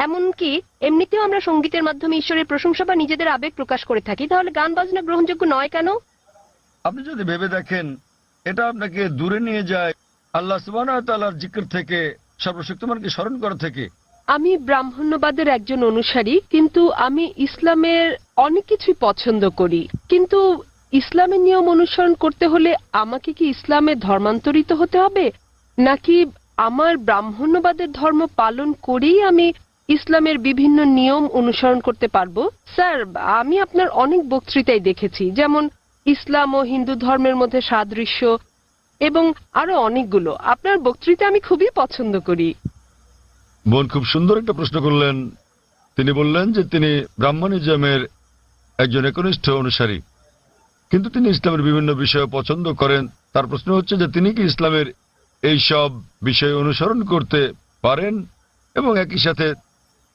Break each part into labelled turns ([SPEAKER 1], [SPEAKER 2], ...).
[SPEAKER 1] এমনকি এমনিতেও আমরা সঙ্গীতের মাধ্যমে ঈশ্বরের প্রশংসা বা নিজেদের আবেগ প্রকাশ করে থাকি, তাহলে গান বাজনা গ্রহণযোগ্য নয় কেন?
[SPEAKER 2] আপনি যদি ভেবে দেখেন, এটা আপনাকে দূরে নিয়ে যায় আল্লাহ সুবহানাহু ওয়া তাআলার জিকির থেকে, সর্বশক্তিমানকে স্মরণ করা থেকে।
[SPEAKER 1] আমি ব্রাহ্মণ্যবাদের একজন অনুসারী, কিন্তু আমি ইসলামের অনেক কিছুই পছন্দ করি। কিন্তু ইসলামের নিয়ম অনুসরণ করতে হলে আমাকে কি ইসলামে ধর্মান্তরিত হতে হবে, নাকি আমার ব্রাহ্মণ্যবাদের ধর্ম পালন করেই আমি ইসলামের বিভিন্ন নিয়ম অনুসরণ করতে পারবো? স্যার, আমি আপনার অনেক বক্তৃতাই দেখেছি, যেমন ইসলাম ও হিন্দু ধর্মের মধ্যে সাদৃশ্য এবং আরো অনেকগুলো। আপনার বক্তৃতা আমি খুবই পছন্দ করি।
[SPEAKER 2] বোন খুব সুন্দর একটা প্রশ্ন করলেন। তিনি বললেন যে তিনি ব্রাহ্মণিজমের একজন একনিষ্ঠ অনুসারী, কিন্তু তিনি ইসলামের বিভিন্ন বিষয় পছন্দ করেন। তার প্রশ্ন হচ্ছে যে তিনি কি ইসলামের এই সব বিষয় অনুসরণ করতে পারেন এবং একই সাথে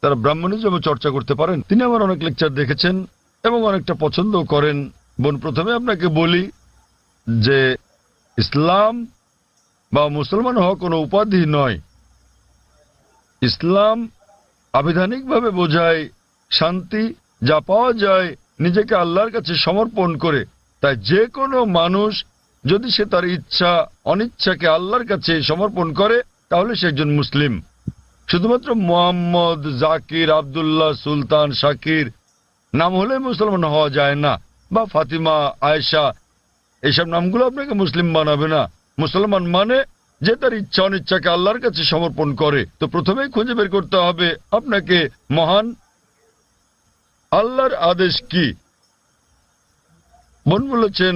[SPEAKER 2] তারা ব্রাহ্মণিজমও চর্চা করতে পারেন। তিনি আমার অনেক লেকচার দেখেছেন এবং অনেকটা পছন্দ করেন। বোন, প্রথমে আপনাকে বলি যে ইসলাম বা মুসলমান হওয়া কোনো উপাধি নয়। ইসলাম আবিধানিকভাবে বোঝায় শান্তি, যা পাওয়া যায় নিজেকে আল্লাহর কাছে সমর্পণ করে। তাই যে কোনো মানুষ যদি সে তার ইচ্ছা অনিচ্ছাকে আল্লাহর কাছে সমর্পণ করে, তাহলে সে একজন মুসলিম। শুধুমাত্র মোহাম্মদ, জাকির, আব্দুল্লাহ, সুলতান, শাকির নাম হলে মুসলমান হওয়া যায় না, বা ফাতিমা, আয়েশা, এইসব নামগুলো আপনাকে মুসলিম বানাবে না। মুসলমান মানে যে তার ইচ্ছা অনিচ্ছাকে আল্লাহর কাছে সমর্পণ করে। তো প্রথমেই খুঁজে বের করতে হবে আপনাকে মহান আল্লাহর আদেশ কি। বোন বলেছেন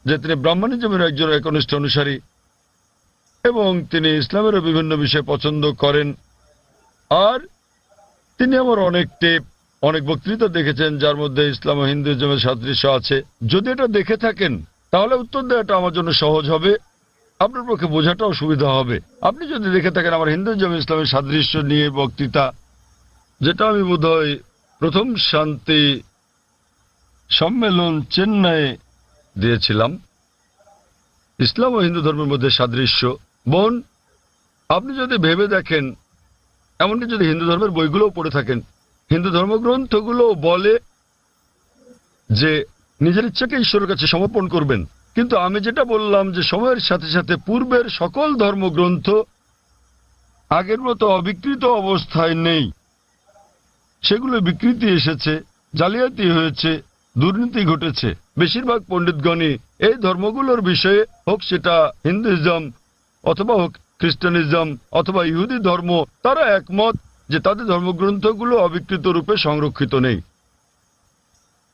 [SPEAKER 2] যে তিনি ব্রাহ্মণিজমের একজন একনিষ্ঠ অনুসারী এবং তিনি ইসলামেরও বিভিন্ন বিষয় পছন্দ করেন। আর তিনি আমার অনেক বক্তৃতা দেখেছেন, যার মধ্যে ইসলাম ও হিন্দুইজমের সাদৃশ্য আছে। যদি এটা দেখে থাকেন তাহলে উত্তর দেওয়াটা আমার জন্য সহজ হবে, আপনার পক্ষে বোঝাটাও সুবিধা হবে। আপনি যদি দেখে থাকেন আমার হিন্দুইজম ইসলামের সাদৃশ্য নিয়ে বক্তৃতা, যেটা আমি বোধহয় প্রথম শান্তি সম্মেলন চেন্নাইয়ে দিয়েছিলাম, ইসলাম ও হিন্দু ধর্মের মধ্যে সাদৃশ্য। বোন, আপনি যদি ভেবে দেখেন, এমনকি যদি হিন্দু ধর্মের বইগুলোও পড়ে থাকেন, হিন্দু ধর্মগ্রন্থগুলো বলে যে নিজের ইচ্ছাকে ঈশ্বরের কাছে সমর্পণ করবেন। কিন্তু আমি যেটা বললাম যে সময়ের সাথে সাথে পূর্বের সকল ধর্মগ্রন্থ আগের মতো অবিকৃত অবস্থায় নেই। সেগুলো বিকৃতি এসেছে, জালিয়াতি হয়েছে, দুর্নীতি ঘটেছে। বেশিরভাগ পণ্ডিতগণই এই ধর্মগুলোর বিষয়ে, হোক সেটা হিন্দুইজম অথবা হোক খ্রিস্টানিজম অথবা ইহুদি ধর্ম, তারা একমত যে তাদের ধর্মগ্রন্থগুলো অবিকৃত রূপে সংরক্ষিত নেই।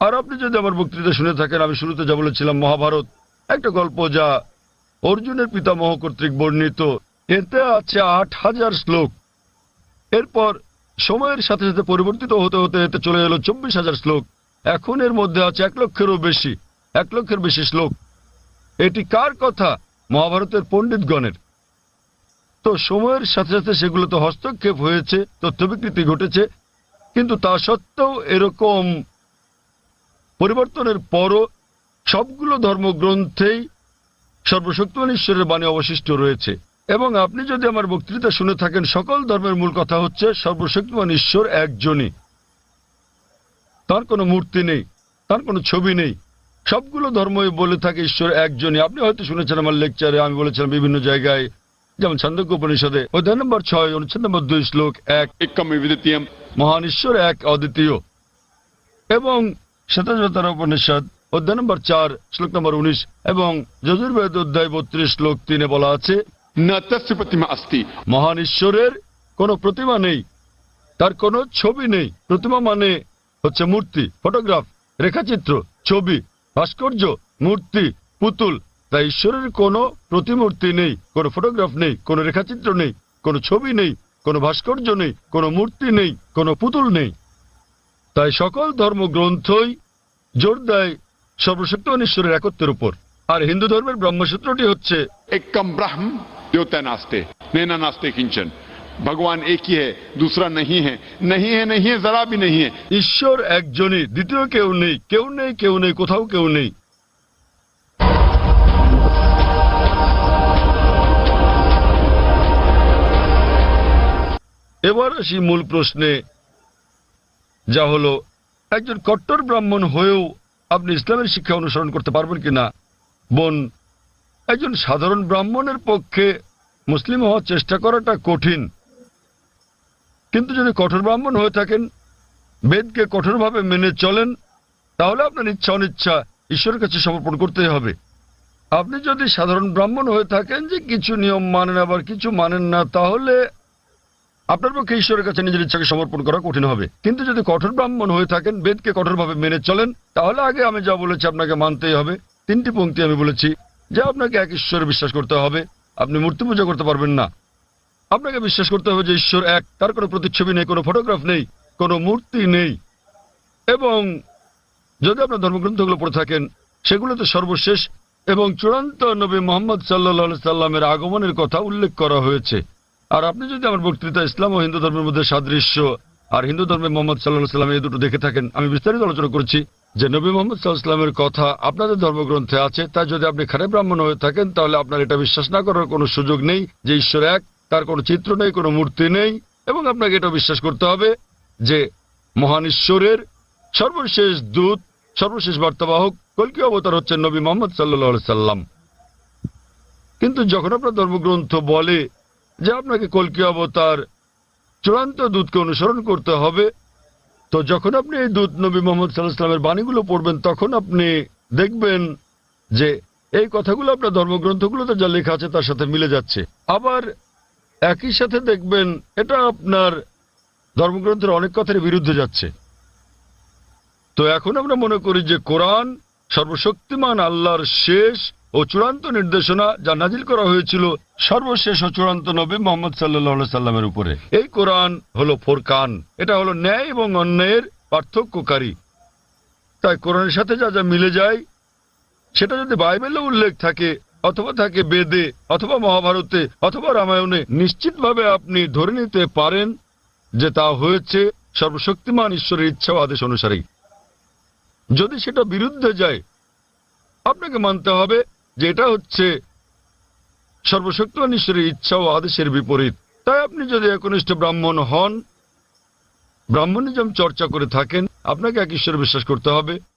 [SPEAKER 2] আর আপনি যদি আমার বক্তৃতা শুনে থাকেন, আমি শুরুতে যা বলেছিলাম, মহাভারত একটা গল্প যা অর্জুনের পিতামহ কর্তৃক বর্ণিত। এতে আছে ৮,০০০ শ্লোক। এরপর সময়ের সাথে সাথে পরিবর্তিত হতে হতে এতে চলে এলো ২৪,০০০ শ্লোক। এখন এর মধ্যে আছে ১,০০,০০০ বেশি শ্লোক। এটি কার কথা? মহাভারতের পণ্ডিতগণের। তো সময়ের সাথে সাথে সেগুলোতে হস্তক্ষেপ হয়েছে, তথ্য বিকৃতি ঘটেছে, কিন্তু তা সত্ত্বেও এরকম পরিবর্তনের পরও সবগুলো ধর্মগ্রন্থেই সর্বশক্তিমান ঈশ্বরের বাণী অবশিষ্ট রয়েছে। এবং আপনি যদি আমার বক্তৃতা শুনে থাকেন, সকল ধর্মের মূল কথা হচ্ছে সর্বশক্তিমান ঈশ্বর একজনই। তার কোনো মূর্তি নেই, তার কোনো ছবি নেই। সবগুলো ধর্মই বলে থাকে ঈশ্বর একজনই। আপনি হয়তো শুনেছেন আমার লেকচারে, আমি বলেছিলাম বিভিন্ন জায়গায়, যেমন ছান্দোক্য উপনিষদে অধ্যায় নম্বর ৬ অনুচ্ছেদ নম্বর ২ শ্লোক ১, মহান ঈশ্বর এক, অদ্বিতীয়। এবং শ্বেতাশ্বতর উপনিষদ অধ্যায় নম্বর ৪ শ্লোক নম্বর ১৯ এবং যজুর্বেদ অধ্যায় ৩২ শ্লোক ৩ বলা আছে, মহান ঈশ্বরের কোনো প্রতিমা নেই, তার কোনো ছবি নেই। প্রতিমা মানে হচ্ছে মূর্তি, ফটোগ্রাফ, রেখাচিত্র, ছবি, ভাস্কর্য, মূর্তি, পুতুল। তাই ঈশ্বরের কোনো প্রতিমূর্তি নেই, কোনো ফটোগ্রাফ নেই, কোনো রেখাচিত্র নেই, কোনো ছবি নেই, কোনো ভাস্কর্য নেই, কোনো মূর্তি নেই, কোনো পুতুল নেই। তাই সকল ধর্মগ্রন্থই জোর দেয় সর্বশক্তিমান ঈশ্বরের একত্বের উপর। আর হিন্দু ধর্মের ব্রহ্মসূত্রটি হচ্ছে
[SPEAKER 3] एकम ब्रह्म द्योतय नास्ते नैना नास्ते किंचन। भगवान एक ही है, दूसरा नहीं है, नहीं है, नहीं है, जरा भी नहीं है।
[SPEAKER 2] ঈশ্বর একজনই, দ্বিতীয় কেউ নেই, কেউ নেই, কেউ নেই, কোথাও কেউ নেই। এবার আসি মূল প্রশ্নে, যা হলো একজন কট্টর ব্রাহ্মণ হয়েও আপনি ইসলামের শিক্ষা অনুসরণ করতে পারবেন কিনা। বোন, একজন সাধারণ ব্রাহ্মণের পক্ষে মুসলিম হওয়ার চেষ্টা করাটা কঠিন, কিন্তু যদি কঠোর ব্রাহ্মণ হয়ে থাকেন, বেদকে কঠোরভাবে মেনে চলেন, তাহলে আপনার ইচ্ছা অনিচ্ছা ঈশ্বরের কাছে সমর্পণ করতেই হবে। আপনি যদি সাধারণ ব্রাহ্মণ হয়ে থাকেন যে কিছু নিয়ম মানেন আবার কিছু মানেন না, তাহলে আপনার পক্ষে ঈশ্বরের কাছে নিজের ইচ্ছাকে সমর্পণ করা কঠিন হবে। কিন্তু যদি কঠোর ব্রাহ্মণ হয়ে থাকেন, বেদকে কঠোরভাবে মেনে চলেন, তাহলে আগে আমি যা বলেছি আপনাকে মানতেই হবে। 3টি পংক্তি আমি বলেছি যে আপনাকে এক ঈশ্বরে বিশ্বাস করতে হবে, আপনি মূর্তি পূজা করতে পারবেন না। আপনাকে বিশ্বাস করতে হবে যে ঈশ্বর এক, তার কোনো প্রতিচ্ছবি নেই, কোনো ফটোগ্রাফ নেই, কোনো মূর্তি নেই। এবং যদি আপনার ধর্মগ্রন্থগুলো পড়ে থাকেন, সেগুলোতে সর্বশেষ এবং চূড়ান্ত নবী মোহাম্মদ সাল্লাল্লাহু সাল্লামের আগমনের কথা উল্লেখ করা হয়েছে। আর আপনি যদি আমার বক্তৃতা ইসলাম ও হিন্দু ধর্মের মধ্যে সাদৃশ্য আর হিন্দু ধর্মে মোহাম্মদ সাল্লাল্লাহু সাল্লাম এই দুটো দেখে থাকেন, আমি বিস্তারিত আলোচনা করেছি যে নবী মোহাম্মদ সাল্লাল্লাহু সাল্লামের কথা আপনাদের ধর্মগ্রন্থে আছে। তাই যদি আপনি খারাপ ব্রাহ্মণ হয়ে থাকেন, তাহলে আপনার এটা বিশ্বাস না করার কোনো সুযোগ নেই যে ঈশ্বর এক, তার কোনো চিত্র নেই, কোনো মূর্তি নেই। এবং আপনাকে এটা বিশ্বাস করতে হবে যে মহান ঈশ্বরের সর্বশেষ দূত, সর্বশেষ বার্তাবাহক কল্কি অবতার হচ্ছেন নবী মোহাম্মদ সাল্লাল্লাহু সাল্লাম। কিন্তু যখন আপনার ধর্মগ্রন্থ বলে যে আপনাকে কল্কি অবতার চূড়ান্ত দূতকে অনুসরণ করতে হবে, তো যখন আপনি এই দূত নবী মোহাম্মদ সাল্লাল্লাহু আলাইহি ওয়াসাল্লামের বাণীগুলো পড়বেন, তখন আপনি দেখবেন যে এই কথাগুলো আপনার ধর্মগ্রন্থগুলোতে যা লেখা আছে তার সাথে মিলে যাচ্ছে। আবার একই সাথে দেখবেন এটা আপনার ধর্মগ্রন্থের অনেক কথার বিরুদ্ধে যাচ্ছে। তো এখন আমরা মনে করি যে কোরআন সর্বশক্তিমান আল্লাহর শেষ ও চূড়ান্ত নির্দেশনা, যা নাজিল করা হয়েছিল সর্বশেষ ও চূড়ান্ত নবী মোহাম্মদ সাল্লাল্লাহু আলাইহি সাল্লামের উপরে। এই কোরআন হলো ফোরকান, এটা হলো ন্যায় এবং অন্যায়ের পার্থক্যকারী। তাই কোরআনের সাথে যা যা মিলে যায়, সেটা যদি বাইবেলে উল্লেখ থাকে অথবা থাকে বেদে অথবা মহাভারতে অথবা রামায়ণে, নিশ্চিতভাবে আপনি ধরে নিতে পারেন যে তা হয়েছে সর্বশক্তিমান ঈশ্বরের ইচ্ছা ও আদেশ অনুসারেই। যদি সেটা বিরুদ্ধে যায়, আপনাকে মানতে হবে যে এটা হচ্ছে সর্বশক্তিমান ঈশ্বরের ইচ্ছা ও আদেশের বিপরীত। তাই আপনি যদি একনিষ্ঠ ব্রাহ্মণ হন, ব্রাহ্মণিজম চর্চা করে থাকেন, আপনাকে এক ঈশ্বরে বিশ্বাস করতে হবে,